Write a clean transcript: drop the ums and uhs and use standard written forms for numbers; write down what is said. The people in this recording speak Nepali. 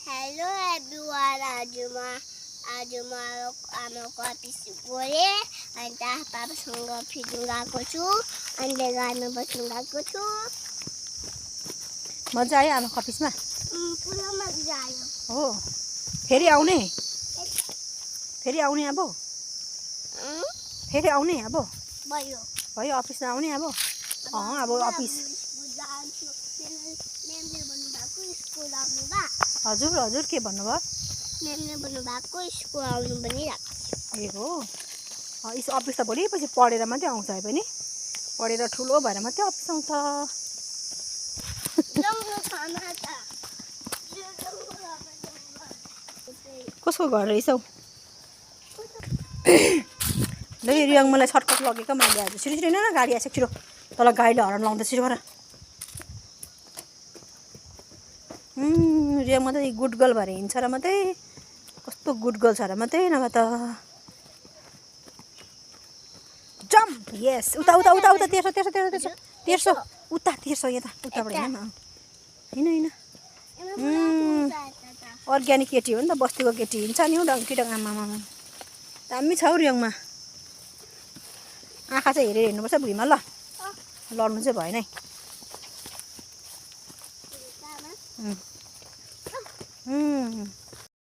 Hello everyone, आज म आमाको अफिस गएँ अनि पापासँग फिल्म गएको छु अनि घरमा बस्नु गएको छु। मजा आयो आमाको अफिसमा? पुरा मजा आयो। हो फेरि आउने अब? फेरि आउने अब? भयो अफिसमा आउने अब? अब अफिस हजुर के भन्नुभयो? म्यामले भन्नुभएको स्कुल आउनु पनि राख्छ। ए हो अफिस त भोलि पछि पढेर मात्रै आउँछ है पनि? पढेर ठुलो भएर मात्रै अफिस आउँछ। कसको घर रहेछ हौ? ल रियाङ मलाई सर्टकट लगेको मैले आज। छिटो छिटो न गाडी आइसक्यो छिटो। तल गाडीले हर्न लाउँदा छिटो गर। रियाङ मात्रै गुड गर्ल भएर हिँड्छ र मात्रै। कस्तो गुड गर्ल छ र मात्रै नभए त। जम्प यस उता तेर्सो उता उताबाट हेर्न हैन अर्ग्यानिक केटी हो नि त बस्तीको केटी हिँड्छ नि हौ डङ्की आमामा दामी छ हौ रियाङमा। आँखा चाहिँ हेरेर हिँड्नुपर्छ भुइँमा ल लड्नु चाहिँ भएन है।